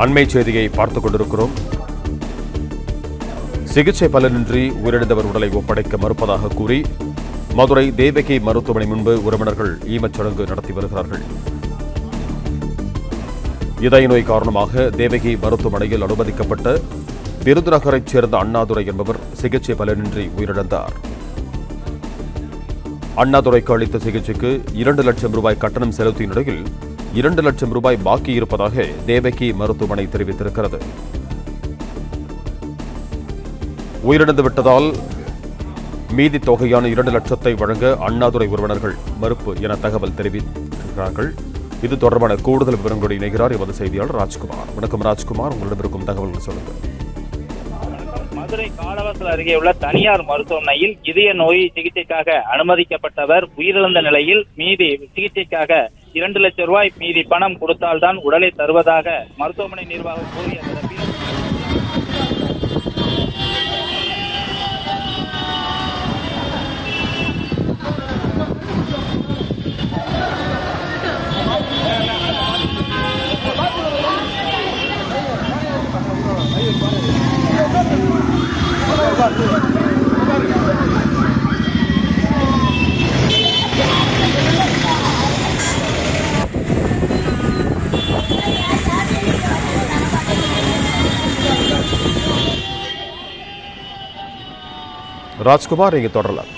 அண்மை செய்தியை பார்த்துக் கொண்டிருக்கிறோம். சிகிச்சை பலனின்றி உயிரிழந்தவர் உடலை ஒப்படைக்க மறுப்பதாக கூறி மதுரை தேவகி மருத்துவமனை முன்பு உறவினர்கள் ஈமச்சடங்கு நடத்தி வருகிறார்கள். இதய நோய் காரணமாக தேவகி மருத்துவமனையில் அனுமதிக்கப்பட்ட விருதுநகரைச் சேர்ந்த அண்ணாதுரை என்பவர் சிகிச்சை பலனின்றி உயிரிழந்தார். அண்ணாதுரைக்கு அளித்த சிகிச்சைக்கு 2 லட்சம் ரூபாய் கட்டணம் செலுத்திய நிலையில் 2 லட்சம் ரூபாய் பாக்கி இருப்பதாக தேவகி மருத்துவமனை தெரிவித்திருக்கிறது. உயிரிழந்து விட்டதால் மீதி தொகையான 2 லட்சத்தை வழங்க அண்ணாதுரை உறவினர்கள் மறுப்பு என தகவல் தெரிவித்திருக்கிறார்கள். இது தொடர்பான கூடுதல் விவரங்களோடு இணைகிறார் எமது செய்தியாளர் ராஜ்குமார். வணக்கம் ராஜ்குமார், உங்களிடம் இருக்கும் தகவல்கள் சொல்லுங்கள். மதுரை காலவாசல் அருகே உள்ள தனியார் மருத்துவமனையில் இதய நோய் சிகிச்சைக்காக அனுமதிக்கப்பட்டவர் உயிரிழந்த நிலையில் மீதி சிகிச்சைக்காக 2 லட்சம் ரூபாய் மீதி பணம் கொடுத்தால்தான் உடலை தருவதாக மருத்துவமனை நிர்வாகம் கூறிய ராஜ்குமார், இங்கு தொடரலாம்.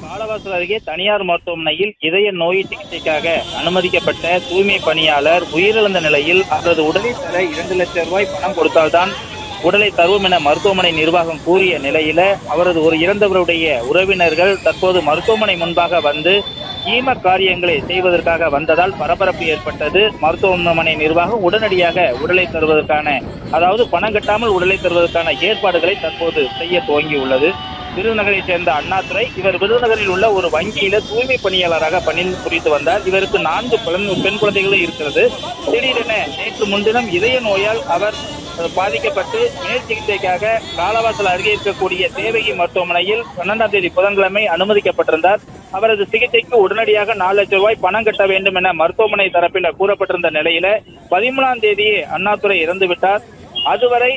காலவாசல் அருகே தனியார் மருத்துவமனையில் இதய நோய் சிகிச்சைக்காக அனுமதிக்கப்பட்ட தூய்மை பணியாளர் உயிரிழந்த நிலையில் அவரது உடலை தர 2 லட்சம் ரூபாய் பணம் கொடுத்தால்தான் உடலை தருவோம் என மருத்துவமனை நிர்வாகம் கூறிய நிலையில அவரது ஒரு இறந்தவருடைய உறவினர்கள் தற்போது மருத்துவமனை முன்பாக வந்து ஈம காரியங்களை செய்வதற்காக வந்ததால் பரபரப்பு ஏற்பட்டது. மருத்துவமனை நிர்வாகம் உடனடியாக உடலை தருவதற்கான, அதாவது பணம் கட்டாமல் உடலை தருவதற்கான ஏற்பாடுகளை தற்போது செய்ய துவங்கியுள்ளது. விருதுநகரை சேர்ந்த அண்ணாதுரை இவர் விருதுநகரில் உள்ள ஒரு வங்கியில தூய்மை பணியாளராக பணி புரிந்து வந்தார். இவருக்கு 4 பெண் குழந்தைகளும் இருக்கிறது. திடீரென நேற்று முன்தினம் இதய நோயால் அவர் பாதிக்கப்பட்டு மேல் சிகிச்சைக்காக காலவாசல் அருகே இருக்கக்கூடிய தேவகி மருத்துவமனையில் 12ஆம் தேதி புதன்கிழமை அனுமதிக்கப்பட்டிருந்தார். அவரது சிகிச்சைக்கு உடனடியாக 4 லட்சம் ரூபாய் பணம் கட்ட வேண்டும் என மருத்துவமனை தரப்பில் கூறப்பட்டிருந்த நிலையில 13ஆம் தேதியே அண்ணாதுரை இறந்துவிட்டார். அதுவரை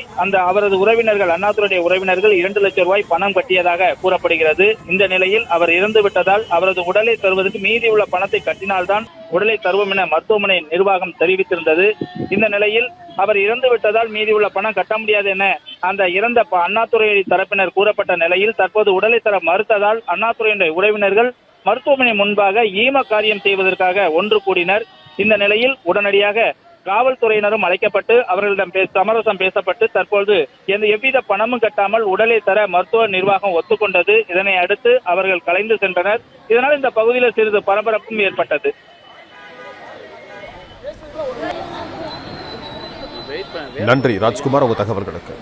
அவரது உறவினர்கள், அண்ணாதுரையுடைய உறவினர்கள் 2 லட்சம் ரூபாய் பணம் கட்டியதாக கூறப்படுகிறது. இந்த நிலையில் அவர் இறந்து விட்டதால் அவரது உடலை தருவதற்கு மீதியுள்ள பணத்தை கட்டினால்தான் உடலை தருவோம் என மருத்துவமனை நிர்வாகம் தெரிவித்திருந்தது. இந்த நிலையில் அவர் இறந்து விட்டதால் மீதியுள்ள பணம் கட்ட முடியாது என அந்த இறந்த அண்ணாதுரை தரப்பினர் கூறப்பட்ட நிலையில் தற்போது உடலை தர மறுத்ததால் அண்ணாதுரையுடைய உறவினர்கள் மருத்துவமனை முன்பாக ஈம காரியம் செய்வதற்காக ஒன்று கூடினர். இந்த நிலையில் உடனடியாக காவல்துறையினரும் அழைக்கப்பட்டு அவர்களிடம் சமரசம் பேசப்பட்டு தற்போது எவ்வித பணமும் கட்டாமல் உடலை தர மருத்துவ நிர்வாகம் ஒத்துக்கொண்டது. இதனை அடுத்து அவர்கள் கலைந்து சென்றனர். இதனால் இந்த பகுதியில் சிறிது பரபரப்பும் ஏற்பட்டது. நன்றி ராஜ்குமார், உங்கள் தகவல்களுக்கு.